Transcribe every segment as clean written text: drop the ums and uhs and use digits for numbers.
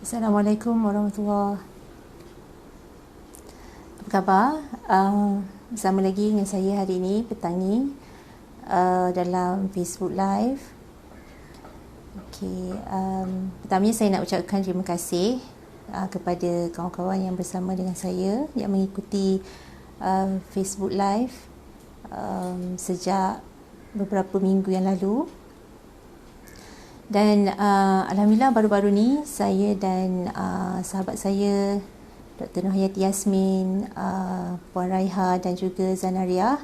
Assalamualaikum warahmatullahi. Apa khabar? Bersama lagi dengan saya hari ini petang ni dalam Facebook Live. Okey, pertamanya saya nak ucapkan terima kasih kepada kawan-kawan yang bersama dengan saya yang mengikuti Facebook Live sejak beberapa minggu yang lalu. Dan alhamdulillah baru-baru ni saya dan sahabat saya Dr. Nurhayati Yasmin, Puan Raiha dan juga Zanaria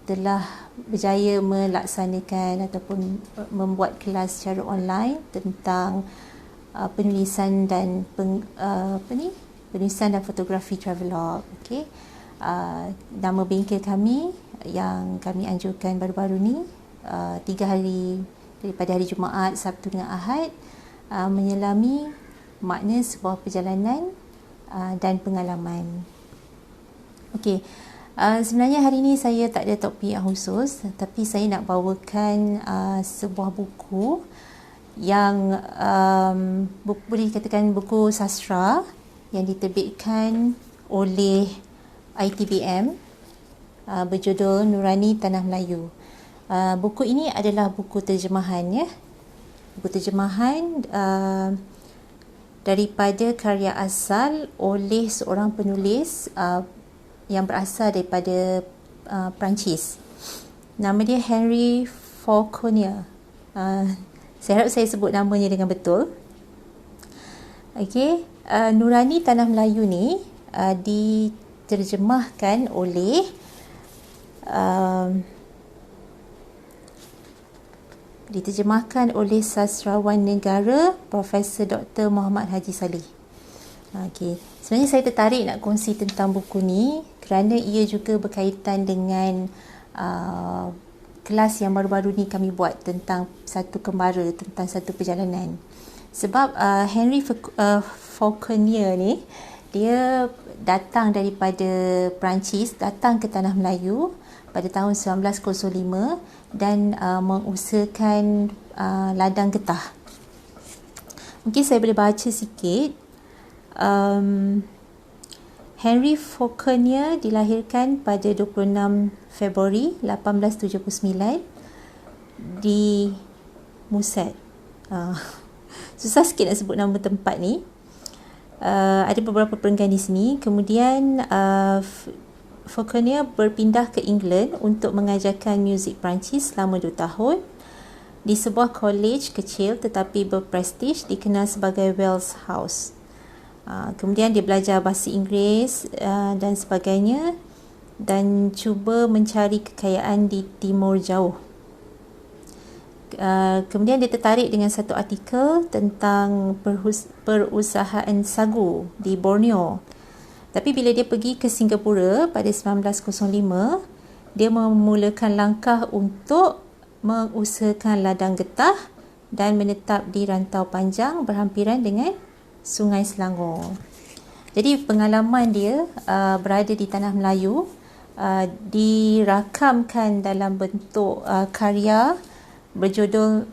telah berjaya melaksanakan ataupun membuat kelas secara online tentang penulisan dan penulisan dan fotografi travelog. Okey. Nama bengkel kami yang kami anjurkan baru-baru ni 3 hari daripada hari Jumaat, Sabtu dengan Ahad, menyelami makna sebuah perjalanan dan pengalaman. Okey, sebenarnya hari ini saya tak ada topik yang khusus, tapi saya nak bawakan sebuah buku yang boleh dikatakan buku sastra yang diterbitkan oleh ITBM, berjudul Nurani Tanah Melayu. Buku ini adalah buku terjemahan, ya. Buku terjemahan daripada karya asal oleh seorang penulis yang berasal daripada Perancis. Nama dia Henry Falconer. Saya harap saya sebut namanya dengan betul. Okey, Nurani Tanah Melayu ni diterjemahkan oleh sastrawan negara Profesor Dr. Muhammad Haji Saleh. Okey, sebenarnya saya tertarik nak kongsi tentang buku ni kerana ia juga berkaitan dengan kelas yang baru-baru ni kami buat tentang satu kembara, tentang satu perjalanan. Sebab Henry Falconer ni dia datang daripada Perancis, datang ke Tanah Melayu pada tahun 1905 dan mengusahakan ladang getah. Mungkin saya boleh baca sikit. Henry Falconer dilahirkan pada 26 Februari 1879 di Muscat. Susah sikit nak sebut nama tempat ni. Ada beberapa perenggan di sini. Kemudian Falconer berpindah ke England untuk mengajarkan muzik Perancis selama 2 tahun di sebuah college kecil tetapi berprestij dikenal sebagai Wells House. Kemudian dia belajar bahasa Inggeris dan sebagainya dan cuba mencari kekayaan di Timur Jauh. Kemudian dia tertarik dengan satu artikel tentang perusahaan sagu di Borneo. Tapi bila dia pergi ke Singapura pada 1905, dia memulakan langkah untuk mengusahakan ladang getah dan menetap di rantau panjang berhampiran dengan Sungai Selangor. Jadi pengalaman dia berada di Tanah Melayu dirakamkan dalam bentuk karya berjudul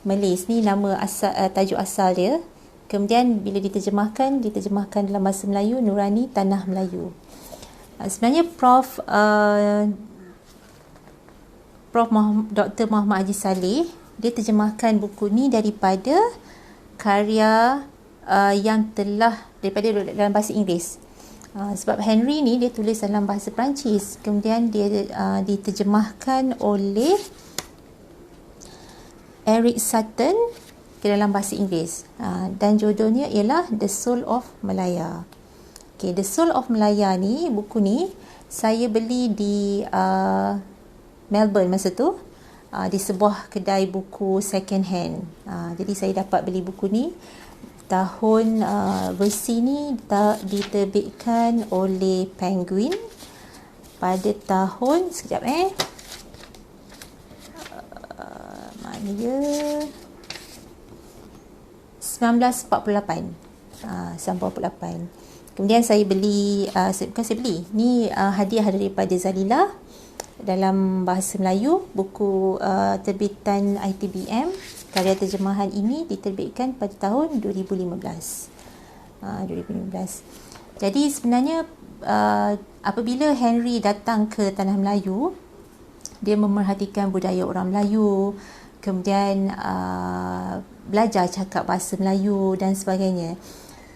Melis. Ni nama asal, tajuk asal dia. Kemudian bila diterjemahkan dalam bahasa Melayu, Nurani Tanah Melayu. Sebenarnya Dr. Muhammad Haji Saleh dia terjemahkan buku ni daripada karya yang telah daripada dalam bahasa Inggeris. Sebab Henry ni dia tulis dalam bahasa Perancis, kemudian dia diterjemahkan oleh Eric Sutton ke dalam bahasa Inggeris, dan judulnya ialah The Soul of Malaya. Okay, The Soul of Malaya ni, buku ni saya beli di Melbourne masa tu, di sebuah kedai buku second hand. Jadi saya dapat beli buku ni. Tahun versi ni diterbitkan oleh Penguin pada tahun mana dia, 1948. 1948. Kemudian saya beli, bukan saya beli, ni hadiah daripada Zalila. dalam bahasa Melayu. Buku terbitan ITBM. Karya terjemahan ini diterbitkan pada tahun 2015. 2015. Jadi sebenarnya apabila Henry datang ke Tanah Melayu, dia memerhatikan budaya orang Melayu, kemudian belajar cakap bahasa Melayu dan sebagainya.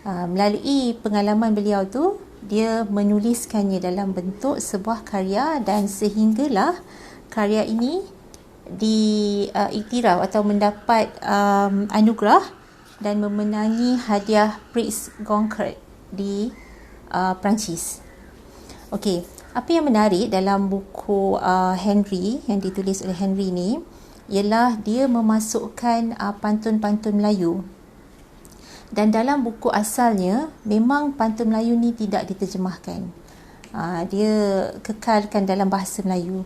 Melalui pengalaman beliau tu, dia menuliskannya dalam bentuk sebuah karya, dan sehinggalah karya ini diiktiraf atau mendapat anugerah dan memenangi hadiah Prix Goncourt di Perancis. Okey, apa yang menarik dalam buku Henry yang ditulis oleh Henry ni ialah dia memasukkan pantun-pantun Melayu. Dan dalam buku asalnya memang pantun Melayu ni tidak diterjemahkan. Dia kekalkan dalam bahasa Melayu.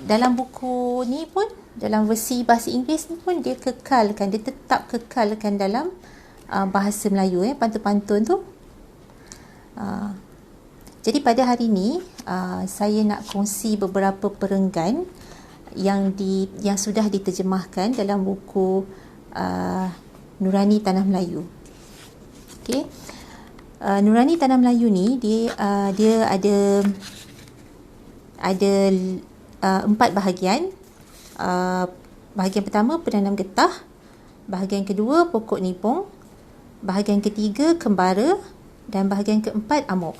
Dalam buku ni pun, dalam versi bahasa Inggeris ni pun dia kekalkan, dia tetap kekalkan dalam bahasa Melayu, pantun-pantun tu. Jadi pada hari ni saya nak kongsi beberapa perenggan yang sudah diterjemahkan dalam buku Nurani Tanah Melayu. Okey. Nurani Tanah Melayu ni dia ada 4 bahagian. Bahagian pertama penanam getah, bahagian kedua pokok nipung, bahagian ketiga kembara, dan bahagian keempat amok.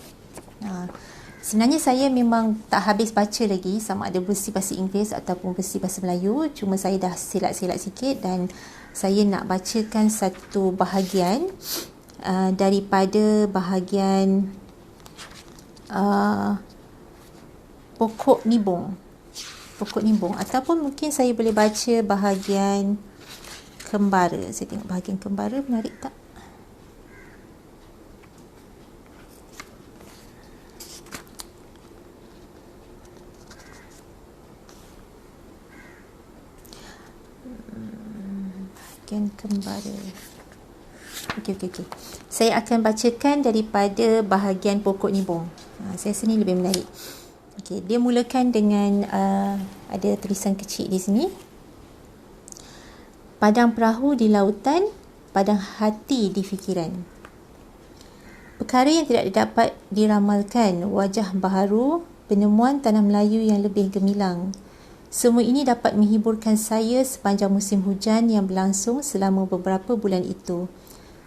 Sebenarnya saya memang tak habis baca lagi sama ada versi bahasa Inggeris ataupun versi bahasa Melayu. Cuma saya dah silat-silat sikit dan saya nak bacakan satu bahagian daripada bahagian pokok nibung ataupun mungkin saya boleh baca bahagian kembara. Saya tengok bahagian kembara menarik tak? Bahagian kembara. Okey. Saya akan bacakan daripada bahagian pokok nibung. Saya rasa ni lebih menarik. Okey, dia mulakan dengan ada tulisan kecil di sini. Padang perahu di lautan, padang hati di fikiran. Perkara yang tidak dapat diramalkan, wajah baharu, penemuan tanah Melayu yang lebih gemilang. Semua ini dapat menghiburkan saya sepanjang musim hujan yang berlangsung selama beberapa bulan itu.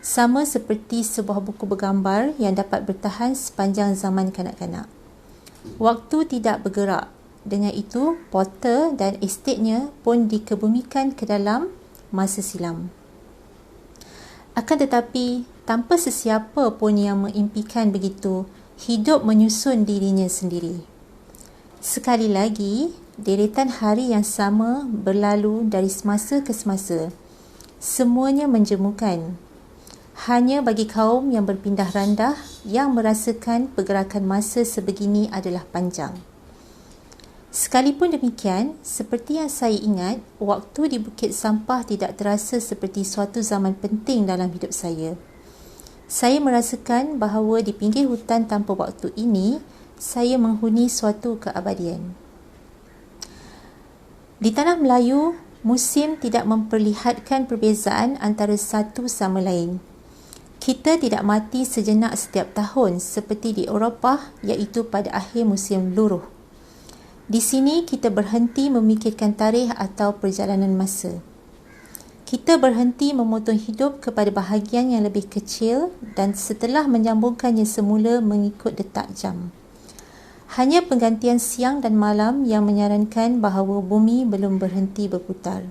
Sama seperti sebuah buku bergambar yang dapat bertahan sepanjang zaman kanak-kanak. Waktu tidak bergerak. Dengan itu, Potter dan estetnya pun dikebumikan ke dalam masa silam. Akan tetapi, tanpa sesiapa pun yang mengimpikan begitu, hidup menyusun dirinya sendiri. Sekali lagi, deretan hari yang sama berlalu dari semasa ke semasa. Semuanya menjemukan. Hanya bagi kaum yang berpindah randah yang merasakan pergerakan masa sebegini adalah panjang. Sekalipun demikian, seperti yang saya ingat, waktu di Bukit Sampah tidak terasa seperti suatu zaman penting dalam hidup saya. Saya merasakan bahawa di pinggir hutan tanpa waktu ini, saya menghuni suatu keabadian. Di Tanah Melayu, musim tidak memperlihatkan perbezaan antara satu sama lain. Kita tidak mati sejenak setiap tahun seperti di Eropah, iaitu pada akhir musim luruh. Di sini kita berhenti memikirkan tarikh atau perjalanan masa. Kita berhenti memotong hidup kepada bahagian yang lebih kecil dan setelah menyambungkannya semula mengikut detak jam. Hanya penggantian siang dan malam yang menyarankan bahawa bumi belum berhenti berputar.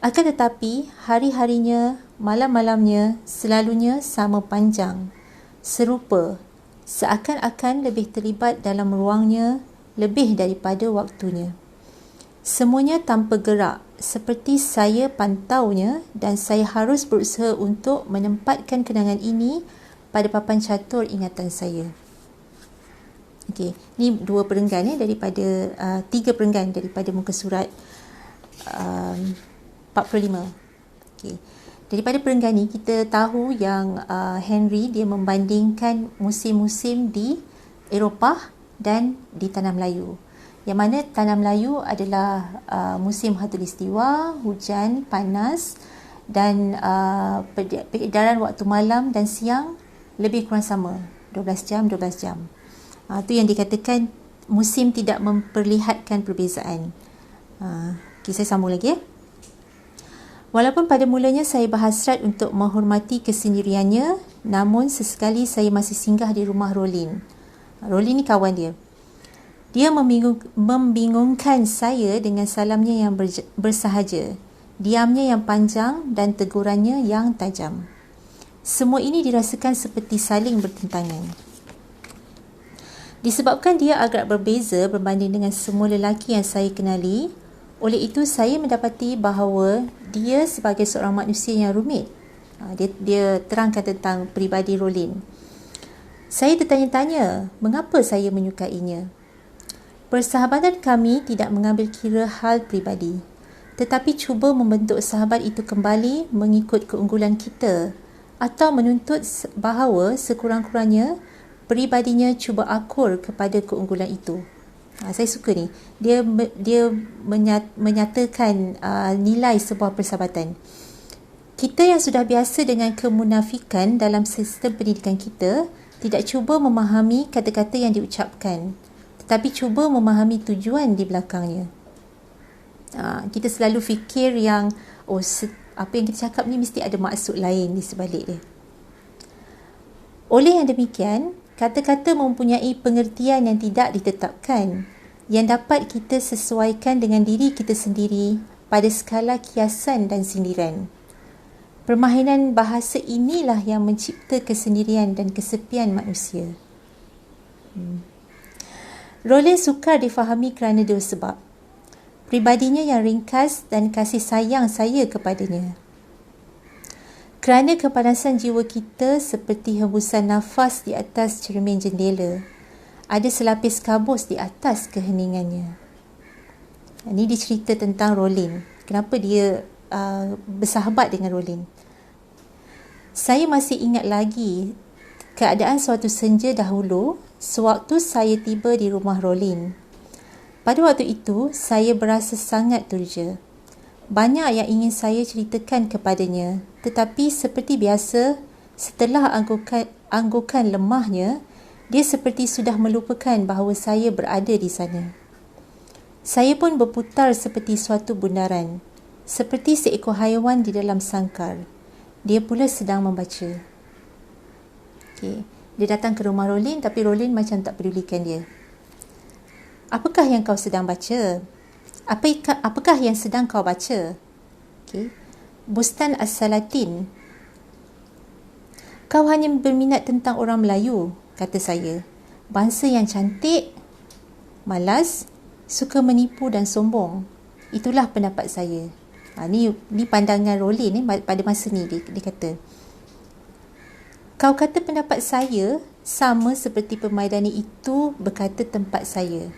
Akan tetapi, hari-harinya, malam-malamnya selalunya sama panjang, serupa, seakan-akan lebih terlibat dalam ruangnya lebih daripada waktunya. Semuanya tanpa gerak, seperti saya pantaunya dan saya harus berusaha untuk menempatkan kenangan ini pada papan catur ingatan saya. Okey, ni 2 perenggan daripada 3 perenggan daripada muka surat 45. Okey. Daripada perenggan ni kita tahu yang Henry dia membandingkan musim-musim di Eropah dan di Tanah Melayu. Yang mana tanah Melayu adalah musim khatulistiwa, hujan, panas dan peredaran waktu malam dan siang lebih kurang sama, 12 jam. Itu yang dikatakan musim tidak memperlihatkan perbezaan. Saya sambung lagi. Walaupun pada mulanya saya berhasrat untuk menghormati kesendiriannya, namun sesekali saya masih singgah di rumah Rolin. Rolin ni kawan dia. Dia membingungkan saya dengan salamnya yang bersahaja, diamnya yang panjang dan tegurannya yang tajam. Semua ini dirasakan seperti saling bertentangan. Disebabkan dia agak berbeza berbanding dengan semua lelaki yang saya kenali, oleh itu saya mendapati bahawa dia sebagai seorang manusia yang rumit. Dia terangkan tentang peribadi Rolin. Saya tertanya-tanya mengapa saya menyukainya. Persahabatan kami tidak mengambil kira hal peribadi, tetapi cuba membentuk sahabat itu kembali mengikut keunggulan kita, atau menuntut bahawa sekurang-kurangnya peribadinya cuba akur kepada keunggulan itu. Saya suka ni. Dia menyatakan nilai sebuah persahabatan. Kita yang sudah biasa dengan kemunafikan dalam sistem pendidikan kita tidak cuba memahami kata-kata yang diucapkan, tetapi cuba memahami tujuan di belakangnya. Kita selalu fikir yang apa yang kita cakap ni mesti ada maksud lain di sebalik dia. Oleh yang demikian, kata-kata mempunyai pengertian yang tidak ditetapkan, yang dapat kita sesuaikan dengan diri kita sendiri pada skala kiasan dan sindiran. Permainan bahasa inilah yang mencipta kesendirian dan kesepian manusia. Rolin sukar difahami kerana dua sebab. Pribadinya yang ringkas dan kasih sayang saya kepadanya. Kerana kepanasan jiwa kita seperti hembusan nafas di atas cermin jendela. Ada selapis kabus di atas keheningannya. Ini dicerita tentang Rolin. Kenapa dia bersahabat dengan Rolin. Saya masih ingat lagi keadaan suatu senja dahulu sewaktu saya tiba di rumah Rolin. Pada waktu itu, saya berasa sangat turja. Banyak yang ingin saya ceritakan kepadanya, tetapi seperti biasa, setelah anggukan lemahnya, dia seperti sudah melupakan bahawa saya berada di sana. Saya pun berputar seperti suatu bundaran, seperti seekor haiwan di dalam sangkar. Dia pula sedang membaca. Dia datang ke rumah Rolin, tapi Rolin macam tak pedulikan dia. Apakah yang kau sedang baca? Apakah yang sedang kau baca? Bustan As-Salatin. Kau hanya berminat tentang orang Melayu, kata saya. Bangsa yang cantik, malas, suka menipu dan sombong. Itulah pendapat saya. Ni pandangan Rolin pada masa ni dia kata. Kau kata pendapat saya sama seperti permaidani itu berkata tempat saya.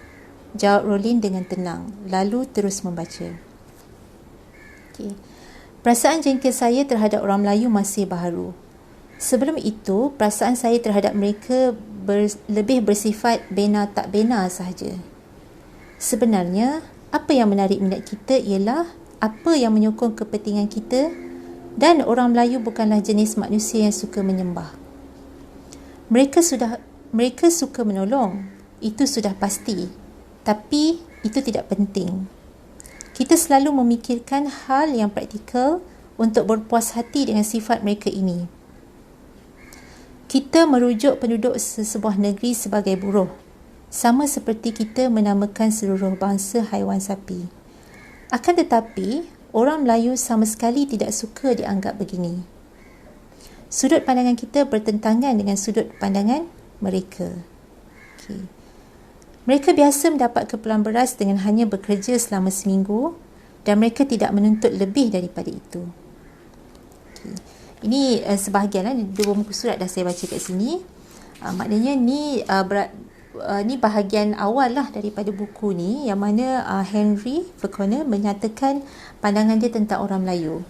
Jawab Rolin dengan tenang, lalu terus membaca. Perasaan jengkel saya terhadap orang Melayu masih baharu. Sebelum itu, perasaan saya terhadap mereka lebih bersifat bena tak bena sahaja. Sebenarnya, apa yang menarik minat kita ialah apa yang menyokong kepentingan kita, dan orang Melayu bukanlah jenis manusia yang suka menyembah. Mereka suka menolong, itu sudah pasti, tapi itu tidak penting. Kita selalu memikirkan hal yang praktikal untuk berpuas hati dengan sifat mereka ini. Kita merujuk penduduk sesebuah negeri sebagai buruh, sama seperti kita menamakan seluruh bangsa haiwan sapi. Akan tetapi, orang Melayu sama sekali tidak suka dianggap begini. Sudut pandangan kita bertentangan dengan sudut pandangan mereka. Mereka biasa mendapat keperluan beras dengan hanya bekerja selama seminggu, dan mereka tidak menuntut lebih daripada itu. Ini sebahagian dua muka surat dah saya baca kat sini. Maknanya ni bahagian awal lah daripada buku ni, yang mana Henry Verconer menyatakan pandangan dia tentang orang Melayu.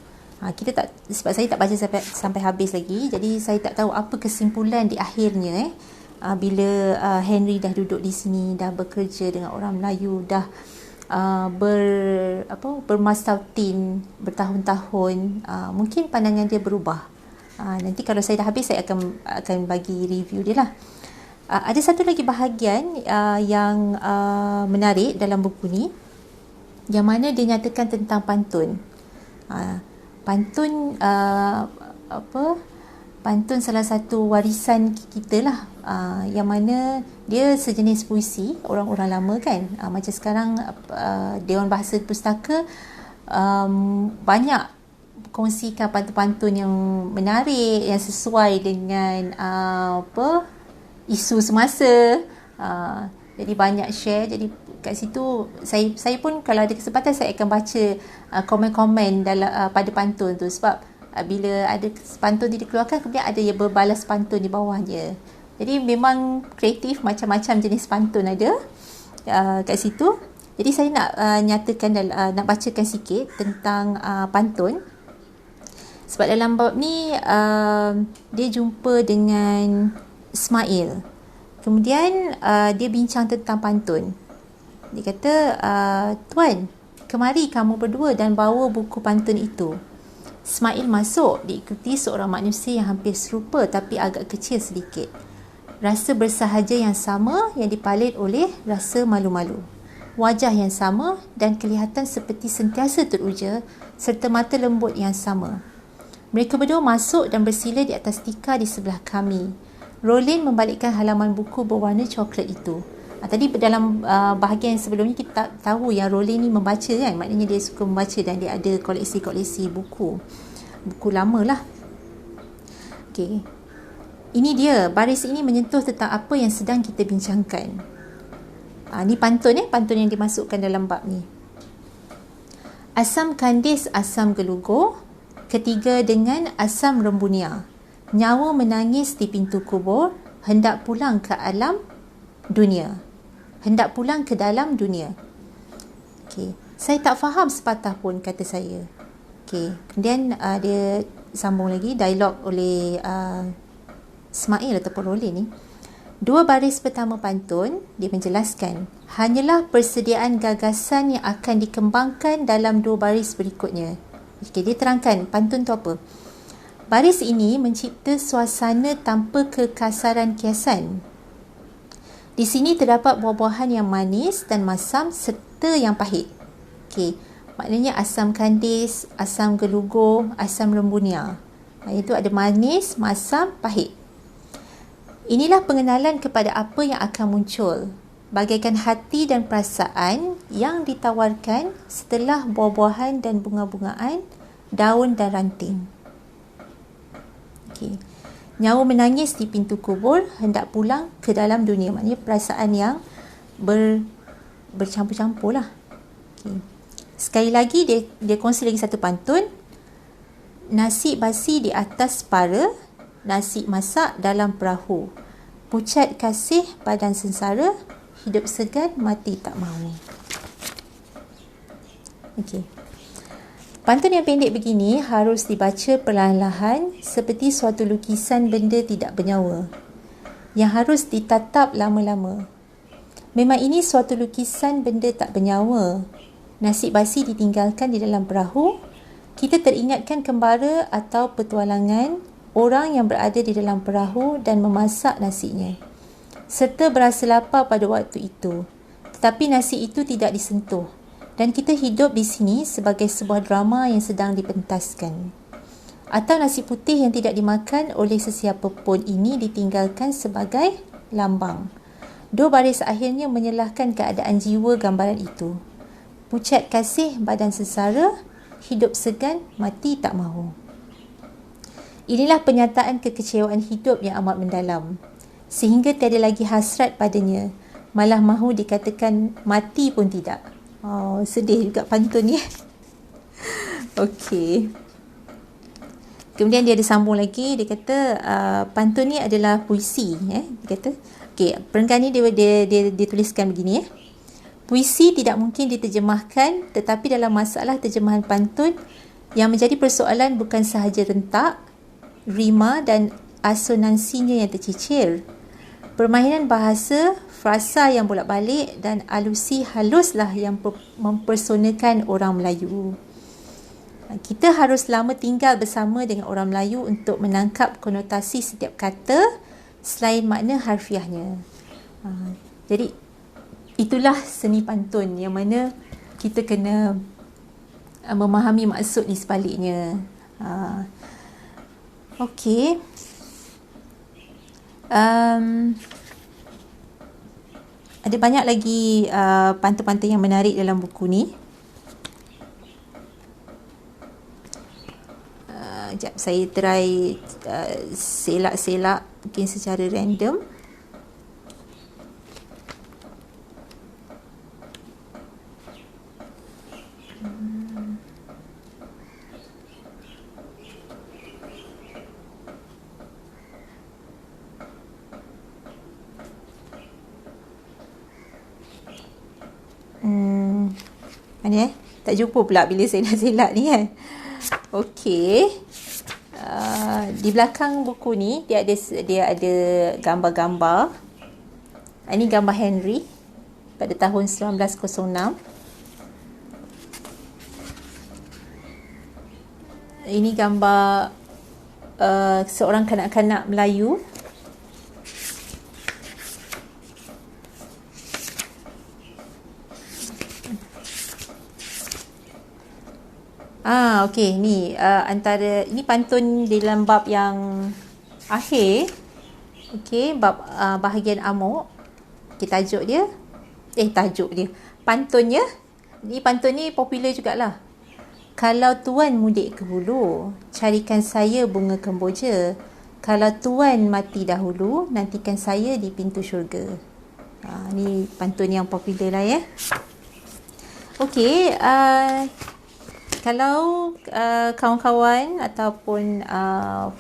Sebab saya tak baca sampai habis lagi, jadi saya tak tahu apa kesimpulan di akhirnya. bila Henry dah duduk di sini, dah bekerja dengan orang Melayu, dah bermastautin bertahun-tahun, mungkin pandangan dia berubah. Nanti kalau saya dah habis, saya akan bagi review dia lah. Ada satu lagi bahagian yang menarik dalam buku ni, yang mana dia nyatakan tentang pantun. Pantun pantun salah satu warisan kita lah, yang mana dia sejenis puisi orang-orang lama kan. Macam sekarang Dewan Bahasa Pustaka banyak kongsikan pantun-pantun yang menarik, yang sesuai dengan isu semasa. Jadi banyak share. Jadi kat situ saya pun kalau ada kesempatan, saya akan baca komen-komen dalam pada pantun tu, sebab bila ada pantun dikeluarkan, kemudian ada yang berbalas pantun di bawahnya. Jadi memang kreatif, macam-macam jenis pantun ada kat situ. Jadi saya nak nyatakan nak bacakan sikit tentang pantun, sebab dalam bab ni dia jumpa dengan Ismail. Kemudian dia bincang tentang pantun. Dia kata, "Tuan, kemari kamu berdua dan bawa buku pantun itu." Ismail masuk, diikuti seorang manusia yang hampir serupa tapi agak kecil sedikit. Rasa bersahaja yang sama yang dipalit oleh rasa malu-malu. Wajah yang sama dan kelihatan seperti sentiasa teruja, serta mata lembut yang sama. Mereka berdua masuk dan bersila di atas tikar di sebelah kami. Rolin membalikkan halaman buku berwarna coklat itu. Tadi dalam bahagian sebelumnya kita tahu yang Rolin ni membaca kan, maknanya dia suka membaca dan dia ada koleksi-koleksi buku lama lah. Okay. Ini dia, baris ini menyentuh tentang apa yang sedang kita bincangkan. Ni pantun yang dimasukkan dalam bab ni. Asam kandis, asam gelugur, ketiga dengan asam rembunia. Nyawa menangis di pintu kubur, hendak pulang ke alam dunia. Hendak pulang ke dalam dunia. Okay. Saya tak faham sepatah pun, kata saya. Okay. Kemudian dia sambung lagi dialog oleh Ismail ataupun Rolin ni. Dua baris pertama pantun, dia menjelaskan, hanyalah persediaan gagasan yang akan dikembangkan dalam dua baris berikutnya. Okay, dia terangkan pantun tu apa. Baris ini mencipta suasana tanpa kekasaran kiasan. Di sini terdapat buah-buahan yang manis dan masam serta yang pahit. Okey, maknanya asam kandis, asam gelugur, asam rembunia. Itu ada manis, masam, pahit. Inilah pengenalan kepada apa yang akan muncul, bagaikan hati dan perasaan yang ditawarkan setelah buah-buahan dan bunga-bungaan, daun dan ranting. Okey. Nyawa menangis di pintu kubur, hendak pulang ke dalam dunia. Maknanya perasaan yang bercampur-campur lah. Okay. Sekali lagi dia kongsi lagi satu pantun. Nasi basi di atas para, nasi masak dalam perahu. Pucat kasih badan sengsara, hidup segan mati tak mahu. Okey. Pantun yang pendek begini harus dibaca perlahan-lahan seperti suatu lukisan benda tidak bernyawa yang harus ditatap lama-lama. Memang ini suatu lukisan benda tak bernyawa. Nasi basi ditinggalkan di dalam perahu. Kita teringatkan kembara atau petualangan orang yang berada di dalam perahu dan memasak nasinya, serta berasa lapar pada waktu itu. Tetapi nasi itu tidak disentuh. Dan kita hidup di sini sebagai sebuah drama yang sedang dipentaskan. Atau nasi putih yang tidak dimakan oleh sesiapa pun ini ditinggalkan sebagai lambang. Dua baris akhirnya menyalahkan keadaan jiwa gambaran itu. Pucat kasih badan sengsara, hidup segan mati tak mahu. Inilah penyataan kekecewaan hidup yang amat mendalam, sehingga tiada lagi hasrat padanya, malah mahu dikatakan mati pun tidak. Oh, sedih juga pantun ni. Okey. Kemudian dia ada sambung lagi, dia kata pantun ni adalah puisi. Dia kata, okey, perenggan ni dia tuliskan begini. Puisi tidak mungkin diterjemahkan, tetapi dalam masalah terjemahan pantun, yang menjadi persoalan bukan sahaja rentak, rima dan asonansinya yang tercicir, Permainan bahasa, frasa yang bolak-balik dan alusi haluslah yang mempersonakan orang Melayu. Kita harus lama tinggal bersama dengan orang Melayu untuk menangkap konotasi setiap kata selain makna harfiahnya. Jadi itulah seni pantun yang mana kita kena memahami maksud di sebaliknya. Okey. Ada banyak lagi pantun-pantun yang menarik dalam buku ni. Sekejap, saya try selak-selak mungkin secara random. Mana tak jumpa pula bila saya nak selak ni kan. Okey. Di belakang buku ni dia ada gambar-gambar. Ini gambar Henry pada tahun 1906. Ini gambar seorang kanak-kanak Melayu. Okey, ni antara ini pantun di dalam bab yang akhir. Okey, bab bahagian amuk. Okay, tajuk dia. Pantunnya. Ni pantun ni popular jugalah. Kalau tuan mudik ke hulu, carikan saya bunga kemboja. Kalau tuan mati dahulu, nantikan saya di pintu syurga. Ni pantun yang popular lah ya. Okey, kalau kawan-kawan ataupun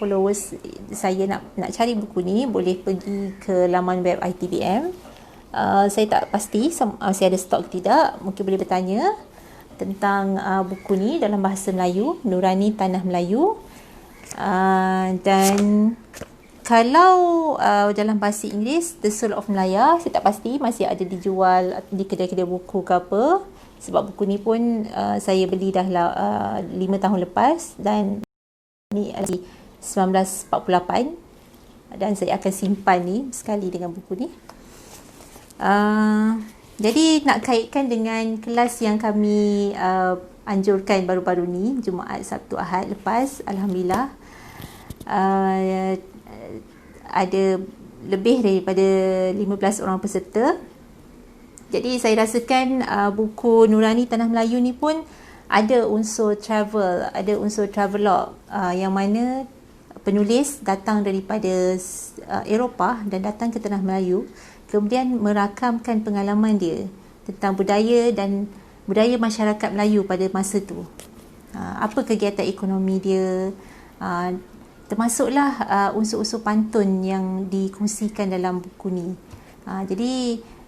followers saya nak cari buku ni, boleh pergi ke laman web ITBM. Saya tak pasti masih ada stok tidak. Mungkin boleh bertanya tentang buku ni dalam bahasa Melayu, Nurani Tanah Melayu. Dan kalau dalam bahasa Inggeris, The Soul of Melaya, saya tak pasti masih ada dijual di kedai-kedai buku ke apa. Sebab buku ni pun saya beli dah 5 tahun lepas dan ni lagi 1948 dan saya akan simpan ni sekali dengan buku ni. Jadi nak kaitkan dengan kelas yang kami anjurkan baru-baru ni, Jumaat, Sabtu, Ahad lepas, Alhamdulillah ada lebih daripada 15 orang peserta. Jadi saya rasakan buku Nurani Tanah Melayu ni pun ada unsur travel, ada unsur travelog yang mana penulis datang daripada Eropah dan datang ke Tanah Melayu, kemudian merakamkan pengalaman dia tentang budaya dan budaya masyarakat Melayu pada masa tu. Apa kegiatan ekonomi dia, termasuklah unsur-unsur pantun yang dikongsikan dalam buku ni. Jadi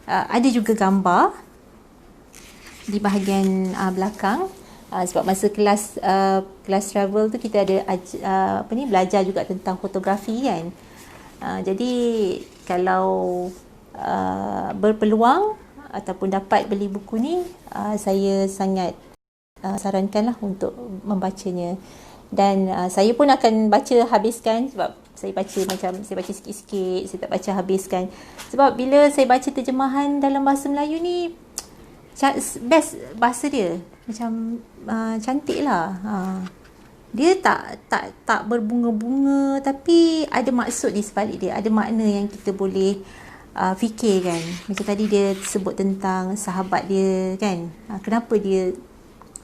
ada juga gambar di bahagian belakang, sebab masa kelas travel tu kita ada belajar juga tentang fotografi kan. Jadi kalau berpeluang ataupun dapat beli buku ni, saya sangat sarankanlah untuk membacanya. Dan saya pun akan baca habiskan, sebab saya baca sikit-sikit, saya tak baca habiskan. Sebab bila saya baca terjemahan dalam bahasa Melayu ni, best bahasa dia. Macam cantik lah. Dia tak berbunga-bunga, tapi ada maksud di sebalik dia. Ada makna yang kita boleh fikirkan. Macam tadi dia sebut tentang sahabat dia kan. Kenapa dia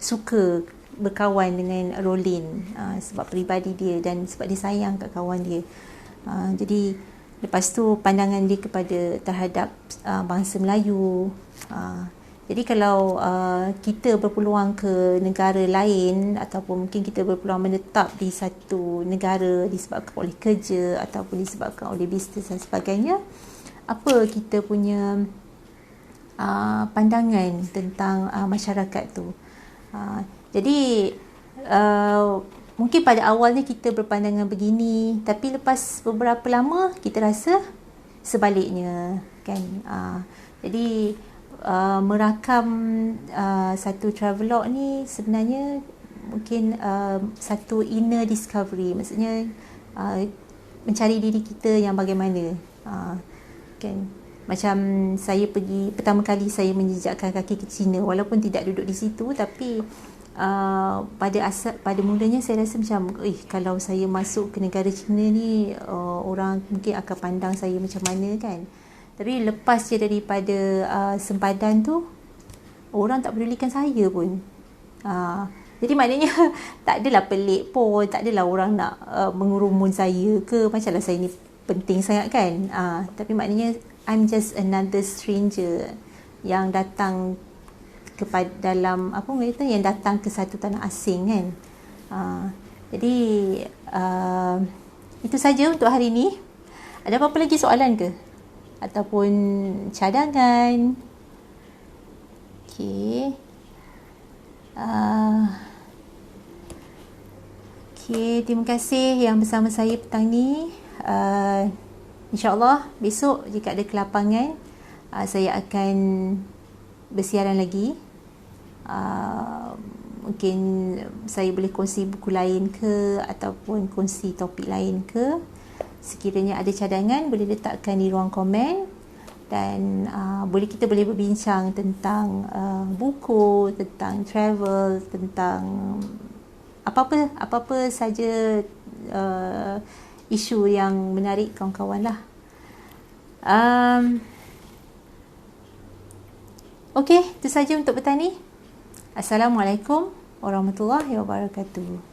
suka berkawan dengan Rolin, sebab peribadi dia dan sebab dia sayang kat kawan dia. Jadi lepas tu pandangan dia terhadap bangsa Melayu. Jadi kalau kita berpeluang ke negara lain ataupun mungkin kita berpeluang menetap di satu negara disebabkan oleh kerja ataupun disebabkan oleh bisnes dan sebagainya, apa kita punya pandangan tentang masyarakat tu. Jadi mungkin pada awalnya kita berpandangan begini, tapi lepas beberapa lama kita rasa sebaliknya kan. Jadi merakam satu travelog ni sebenarnya mungkin satu inner discovery, maksudnya mencari diri kita yang bagaimana, kan. Macam saya pergi pertama kali saya menjejakkan kaki ke China, walaupun tidak duduk di situ, tapi pada mulanya saya rasa macam kalau saya masuk ke negara China ni, orang mungkin akan pandang saya macam mana kan. Tapi lepas je daripada sempadan tu, orang tak pedulikan saya pun. Jadi maknanya tak adalah pelik pun, tak adalah orang nak mengurumun saya ke, macamlah saya ni penting sangat kan. Tapi maknanya I'm just another stranger yang datang kepada dalam yang datang ke satu tanah asing kan. Jadi itu saja untuk hari ini. Ada apa-apa lagi soalan ke ataupun cadangan? Okey. Okey, terima kasih yang bersama saya petang ni. InsyaAllah besok jika ada kelapangan, saya akan bersiaran lagi. Mungkin saya boleh kongsi buku lain ke, ataupun kongsi topik lain ke. Sekiranya ada cadangan, boleh letakkan di ruang komen. Dan kita boleh berbincang tentang buku, tentang travel, tentang apa-apa saja isu yang menarik kawan-kawan lah. Okey, itu saja untuk petang ni. Assalamualaikum warahmatullahi wabarakatuh.